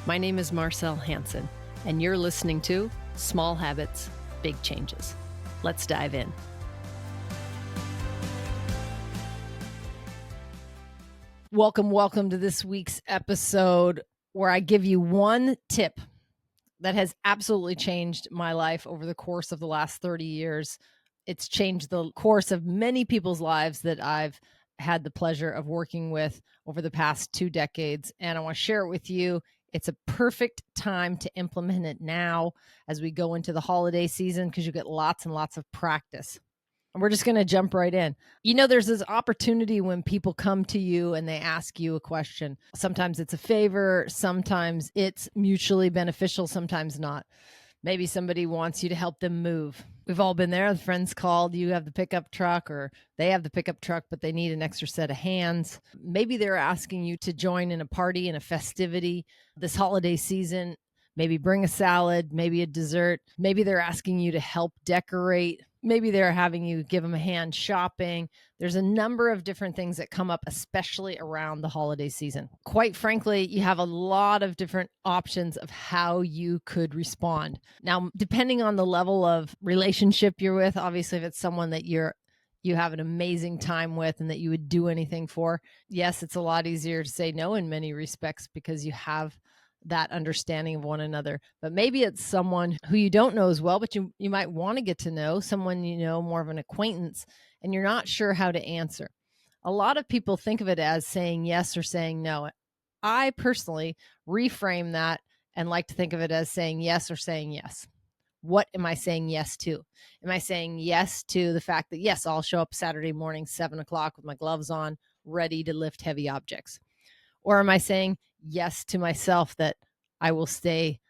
My name is Marcell Hanson, and you're listening to Small Habits, Big Changes. Let's dive in. Welcome to this week's episode where I give you one tip that has absolutely changed my life over the course of the last 30 years. It's changed the course of many people's lives that I've had the pleasure of working with over the past 2 decades, and I want to share it with you. It's a perfect time to implement it now as we go into the holiday season because you get lots and lots of practice. And we're just going to jump right in. You know, there's this opportunity when people come to you and they ask you a question. Sometimes it's a favor, sometimes it's mutually beneficial, sometimes not. Maybe somebody wants you to help them move. We've all been there. The friends called, you have the pickup truck, or they have the pickup truck, but they need an extra set of hands. Maybe they're asking you to join in a party, in a festivity this holiday season. Maybe bring a salad, maybe a dessert. Maybe they're asking you to help decorate. Maybe they're having you give them a hand shopping. There's a number of different things that come up, especially around the holiday season. Quite frankly, you have a lot of different options of how you could respond. Now, depending on the level of relationship you're with, obviously, if it's someone that you have an amazing time with and that you would do anything for, yes, it's a lot easier to say no in many respects because you have that understanding of one another. But maybe it's someone who you don't know as well, but you might want to get to know, someone you know, more of an acquaintance, and you're not sure how to answer. A lot of people think of it as saying yes or saying no. I personally reframe that and like to think of it as saying yes or saying yes. What am I saying yes to? Am I saying yes to the fact that, yes, I'll show up Saturday morning, 7:00 with my gloves on, ready to lift heavy objects? Or am I saying yes to myself that I will stay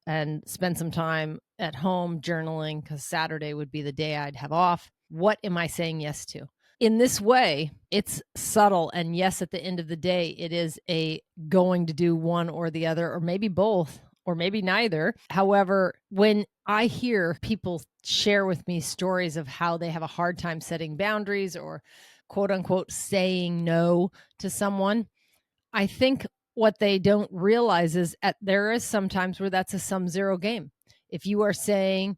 and spend some time at home journaling because Saturday would be the day I'd have off? What am I saying yes to? In this way, it's subtle. And yes, at the end of the day, it is a going to do one or the other, or maybe both, or maybe neither. However, when I hear people share with me stories of how they have a hard time setting boundaries or quote unquote saying no to someone, I think what they don't realize is there is sometimes where that's a sum-zero game. If you are saying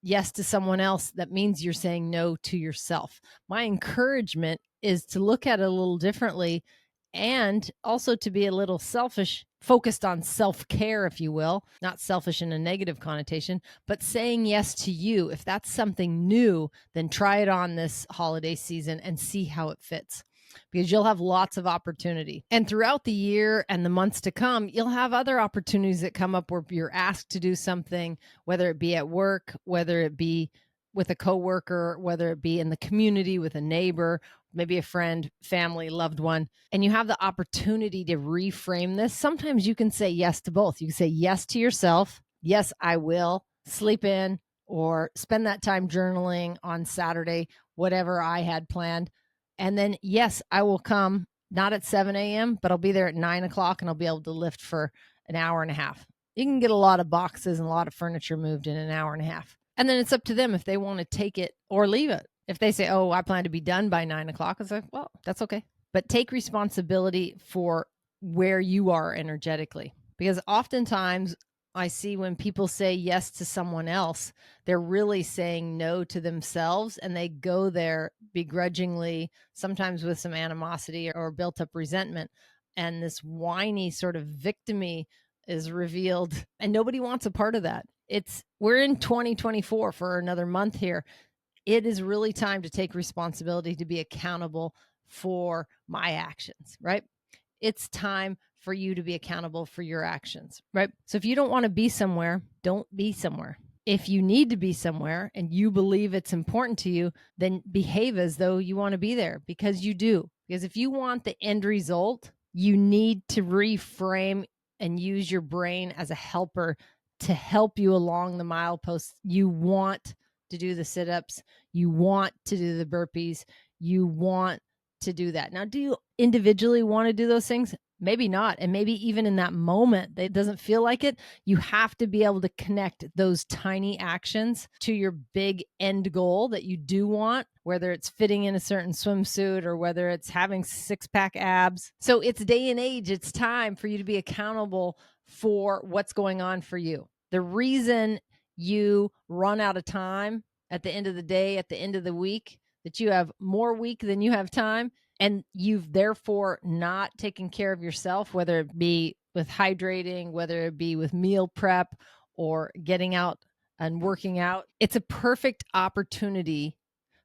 yes to someone else, that means you're saying no to yourself. My encouragement is to look at it a little differently and also to be a little selfish, focused on self-care, if you will, not selfish in a negative connotation, but saying yes to you. If that's something new, then try it on this holiday season and see how it fits, because you'll have lots of opportunity. And throughout the year and the months to come, you'll have other opportunities that come up where you're asked to do something, whether it be at work, whether it be with a coworker, whether it be in the community with a neighbor, maybe a friend, family, loved one, and you have the opportunity to reframe this. Sometimes you can say yes to both. You can say yes to yourself. Yes, I will sleep in or spend that time journaling on Saturday, whatever I had planned. And then, yes, I will come, not at 7 a.m., but I'll be there at 9:00 and I'll be able to lift for an hour and a half. You can get a lot of boxes and a lot of furniture moved in an hour and a half. And then it's up to them if they want to take it or leave it. If they say, oh, I plan to be done by 9:00, it's like, well, that's okay. But take responsibility for where you are energetically. Because oftentimes I see when people say yes to someone else, they're really saying no to themselves, and they go there begrudgingly, sometimes with some animosity or built up resentment. And this whiny sort of victimy is revealed, and nobody wants a part of that. We're in 2024 for another month here. It is really time to take responsibility, to be accountable for my actions, right? It's time for you to be accountable for your actions, right? So if you don't want to be somewhere, don't be somewhere. If you need to be somewhere and you believe it's important to you, then behave as though you want to be there, because you do. Because if you want the end result, you need to reframe and use your brain as a helper to help you along the mileposts. You want to do the sit-ups. You want to do the burpees. You want to do that. Now, do you individually want to do those things? Maybe not. And maybe even in that moment, it doesn't feel like it. You have to be able to connect those tiny actions to your big end goal that you do want, whether it's fitting in a certain swimsuit or whether it's having 6-pack abs. So it's day and age. It's time for you to be accountable for what's going on for you. The reason you run out of time at the end of the day, at the end of the week, that you have more week than you have time, and you've therefore not taken care of yourself, whether it be with hydrating, whether it be with meal prep or getting out and working out. It's a perfect opportunity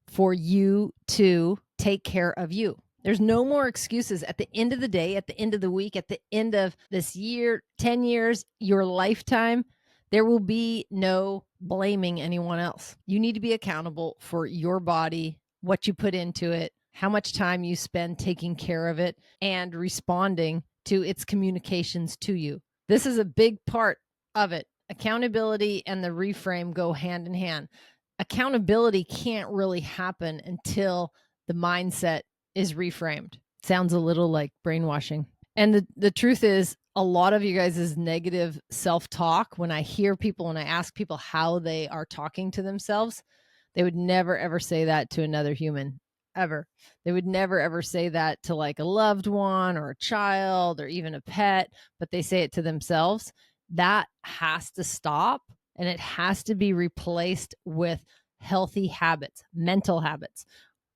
for you to take care of you. There's no more excuses at the end of the day, at the end of the week, at the end of this year, 10 years, your lifetime. There will be no blaming anyone else. You need to be accountable for your body, what you put into it, how much time you spend taking care of it, and responding to its communications to you. This is a big part of it. Accountability and the reframe go hand in hand. Accountability can't really happen until the mindset is reframed. Sounds a little like brainwashing. And the truth is, a lot of you guys' negative self-talk, when I hear people, when I ask people how they are talking to themselves, they would never, ever say that to another human, ever. They would never, ever say that to like a loved one or a child or even a pet, but they say it to themselves. That has to stop, and it has to be replaced with healthy habits, mental habits,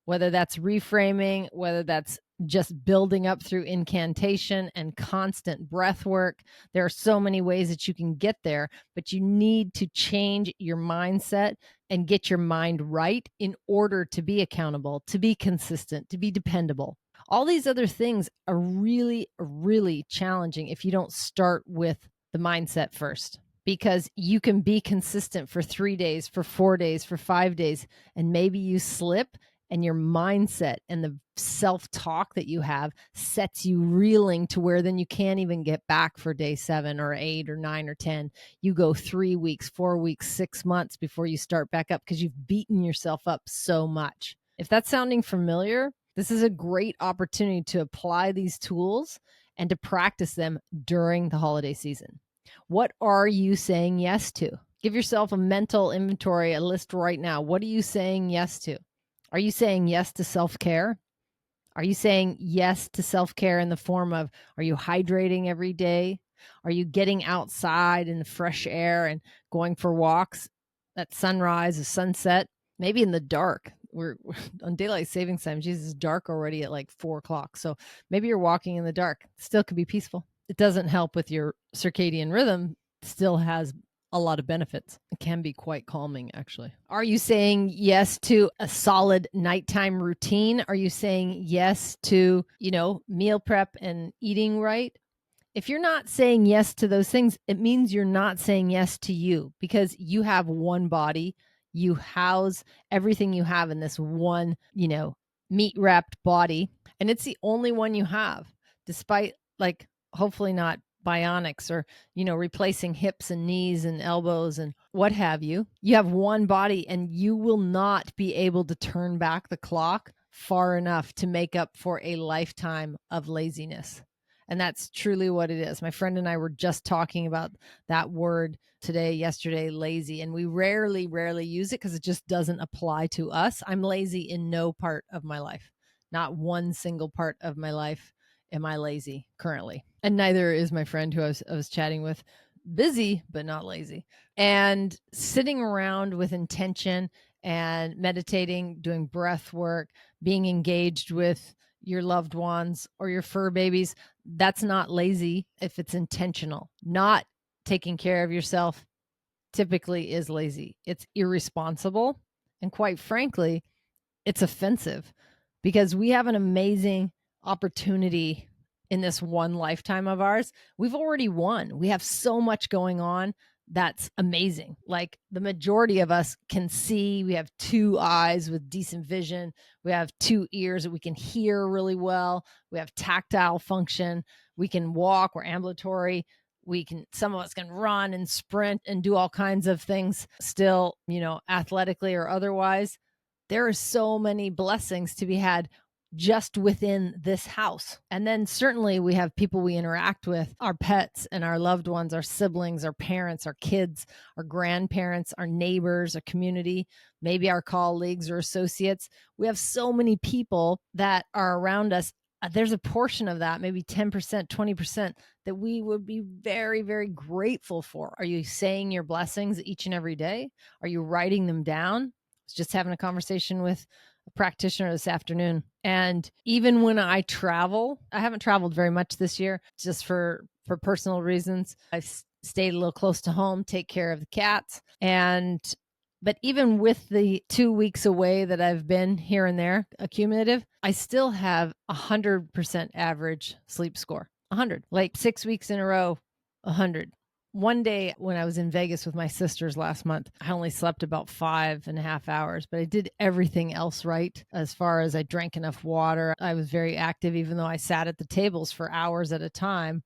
whether that's reframing, whether that's just building up through incantation and constant breath work. There are so many ways that you can get there, but you need to change your mindset and get your mind right in order to be accountable, to be consistent, to be dependable. All these other things are really, really challenging if you don't start with the mindset first, because you can be consistent for 3 days, for 4 days, for 5 days, and maybe you slip, and your mindset and the self-talk that you have sets you reeling to where then you can't even get back for day 7 or 8 or 9 or 10. You go 3 weeks, 4 weeks, 6 months before you start back up because you've beaten yourself up so much. If that's sounding familiar, this is a great opportunity to apply these tools and to practice them during the holiday season. What are you saying yes to? Give yourself a mental inventory, a list right now. What are you saying yes to? Are you saying yes to self-care? Are you saying yes to self-care in the form of, are you hydrating every day? Are you getting outside in the fresh air and going for walks at sunrise, a sunset, maybe in the dark? We're on daylight savings time. Jesus, it's dark already at like 4:00. So maybe you're walking in the dark. Still could be peaceful. It doesn't help with your circadian rhythm. Still has a lot of benefits. It can be quite calming, actually. Are you saying yes to a solid nighttime routine? Are you saying yes to, meal prep and eating right? If you're not saying yes to those things, it means you're not saying yes to you, because you have one body. You house everything you have in this one, meat wrapped body, and it's the only one you have, despite like hopefully not bionics or replacing hips and knees and elbows and what have you. You have one body, and you will not be able to turn back the clock far enough to make up for a lifetime of laziness. And that's truly what it is. My friend and I were just talking about that word yesterday, lazy, and we rarely use it because it just doesn't apply to us. I'm lazy in no part of my life. Not one single part of my life am I lazy currently. And neither is my friend who I was chatting with. Busy, but not lazy. And sitting around with intention and meditating, doing breath work, being engaged with your loved ones or your fur babies, that's not lazy if it's intentional. Not taking care of yourself typically is lazy. It's irresponsible. And quite frankly, it's offensive, because we have an amazing opportunity in this one lifetime of ours. We've already won. We have so much going on that's amazing. Like the majority of us can see. We have 2 eyes with decent vision. We have 2 ears that we can hear really well. We have tactile function. We can walk. We're ambulatory. Some of us can run and sprint and do all kinds of things still, athletically or otherwise. There are so many blessings to be had just within this house. And then certainly we have people we interact with, our pets and our loved ones, our siblings, our parents, our kids, our grandparents, our neighbors, our community, maybe our colleagues or associates. We have so many people that are around us there's a portion of that, maybe 10%, 20%, that we would be very, very grateful for. Are you saying your blessings each and every day? Are you writing them down? I was just having a conversation with a practitioner this afternoon. And even when I travel, I haven't traveled very much this year, just for personal reasons. I've stayed a little close to home, take care of the cats. But even with the 2 weeks away that I've been here and there, accumulative, I still have 100% average sleep score. 100, like 6 weeks in a row, 100. One day when I was in Vegas with my sisters last month, I only slept about 5.5 hours, but I did everything else right. As far as I drank enough water, I was very active, even though I sat at the tables for hours at a time.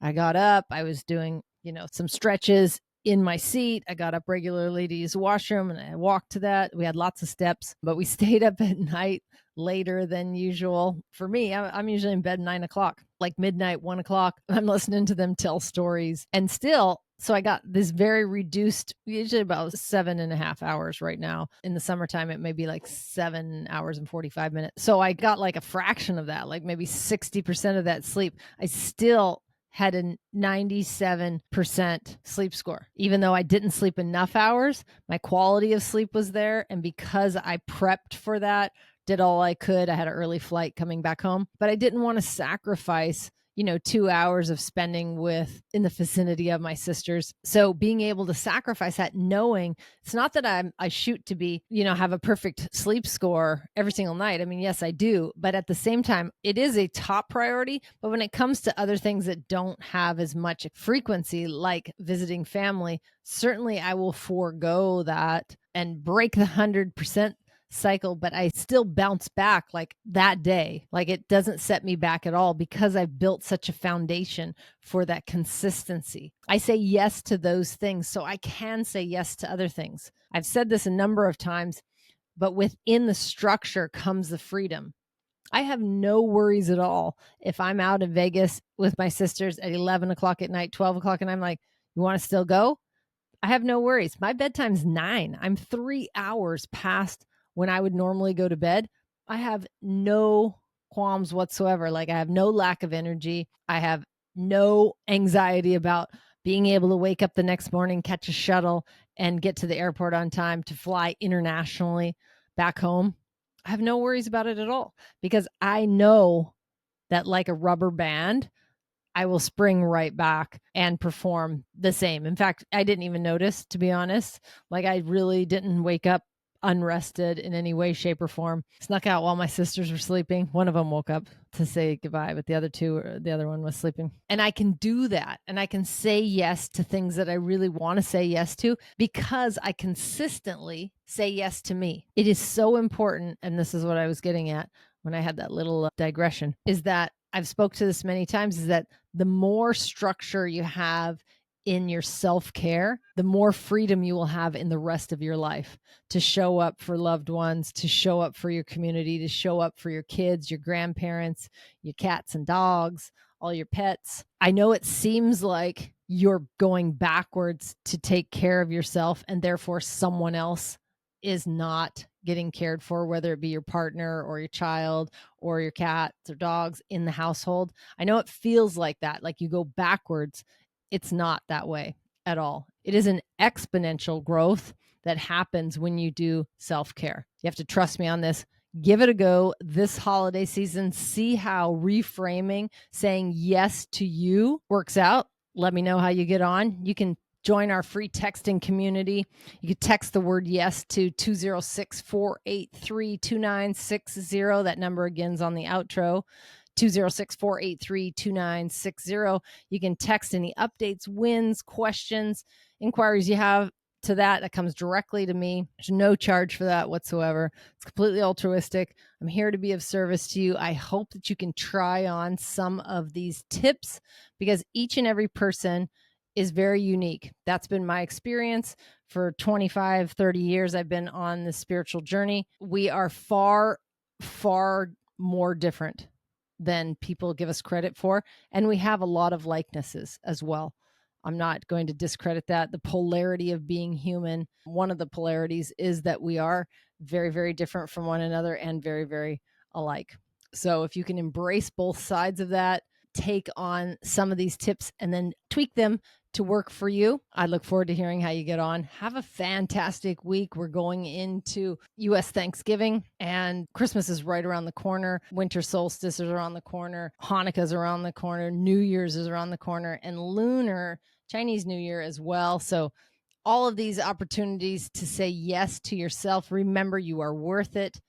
I got up, I was doing, some stretches in my seat. I got up regularly to use the washroom and I walked to that. We had lots of steps, but we stayed up at night later than usual. For me, I'm usually in bed 9:00, like midnight, 1:00. I'm listening to them tell stories. And still, so I got this very reduced, usually about 7.5 hours right now. In the summertime, it may be like 7 hours and 45 minutes. So I got like a fraction of that, like maybe 60% of that sleep. I still had a 97% sleep score. Even though I didn't sleep enough hours, my quality of sleep was there. And because I prepped for that, did all I could, I had an early flight coming back home, but I didn't want to sacrifice 2 hours of spending in the vicinity of my sisters. So being able to sacrifice that, knowing it's not that I shoot to be, have a perfect sleep score every single night. I mean, yes, I do. But at the same time, it is a top priority. But when it comes to other things that don't have as much frequency, like visiting family, certainly I will forego that and break the 100% cycle, but I still bounce back like that day. Like it doesn't set me back at all because I've built such a foundation for that consistency. I say yes to those things so I can say yes to other things. I've said this a number of times, but within the structure comes the freedom. I have no worries at all if I'm out in Vegas with my sisters at 11:00 at night, 12:00, and I'm like, you want to still go? I have no worries. My bedtime's 9. I'm 3 hours past when I would normally go to bed. I have no qualms whatsoever. Like I have no lack of energy. I have no anxiety about being able to wake up the next morning, catch a shuttle, and get to the airport on time to fly internationally back home. I have no worries about it at all because I know that, like a rubber band, I will spring right back and perform the same. In fact, I didn't even notice, to be honest. Like I really didn't wake up unrested in any way, shape, or form. Snuck out while my sisters were sleeping. One of them woke up to say goodbye, but the other one was sleeping. And I can do that. And I can say yes to things that I really want to say yes to because I consistently say yes to me. It is so important. And this is what I was getting at when I had that little digression, is that I've spoke to this many times, is that the more structure you have in your self-care, the more freedom you will have in the rest of your life to show up for loved ones, to show up for your community, to show up for your kids, your grandparents, your cats and dogs, all your pets. I know it seems like you're going backwards to take care of yourself and therefore someone else is not getting cared for, whether it be your partner or your child or your cats or dogs in the household. I know it feels like that, like you go backwards. It's not that way at all. It is an exponential growth that happens when you do self-care. You have to trust me on this. Give it a go this holiday season. See how reframing, saying yes to you, works out. Let me know how you get on. You can join our free texting community. You can text the word yes to 206-483-2960. That number again's on the outro. 206-483-2960. You can text any updates, wins, questions, inquiries you have to that. That comes directly to me. There's no charge for that whatsoever. It's completely altruistic. I'm here to be of service to you. I hope that you can try on some of these tips because each and every person is very unique. That's been my experience for 25, 30 years. I've been on the spiritual journey. We are far, far more different than people give us credit for. And we have a lot of likenesses as well. I'm not going to discredit that. The polarity of being human, one of the polarities is that we are very, very different from one another and very, very alike. So if you can embrace both sides of that, take on some of these tips and then tweak them to work for you, I look forward to hearing how you get on. Have a fantastic week. We're going into US Thanksgiving and Christmas is right around the corner. Winter solstice is around the corner. Hanukkah is around the corner. New Year's is around the corner, and lunar Chinese New Year as well. So all of these opportunities to say yes to yourself. Remember, you are worth it.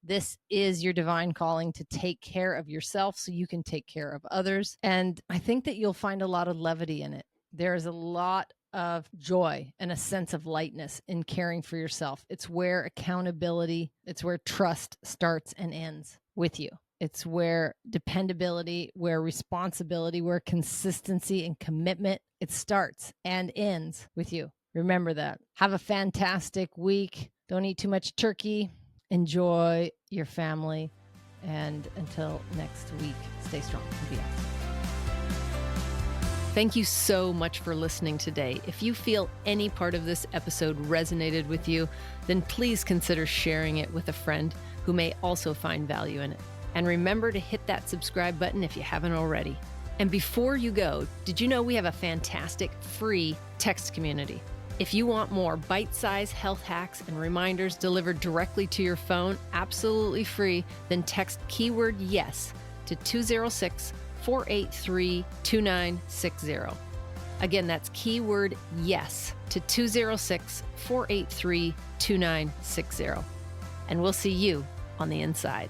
This is your divine calling to take care of yourself so you can take care of others. And I think that you'll find a lot of levity in it. There is a lot of joy and a sense of lightness in caring for yourself. It's where accountability, it's where trust starts and ends with you. It's where dependability, where responsibility, where consistency and commitment, it starts and ends with you. Remember that. Have a fantastic week. Don't eat too much turkey. Enjoy your family. And until next week, stay strong and be awesome. Thank you so much for listening today. If you feel any part of this episode resonated with you, then please consider sharing it with a friend who may also find value in it. And remember to hit that subscribe button if you haven't already. And before you go, did you know we have a fantastic free text community? If you want more bite-sized health hacks and reminders delivered directly to your phone, absolutely free, then text keyword YES to 206-483-2960. Again, that's keyword YES to 206-483-2960. And we'll see you on the inside.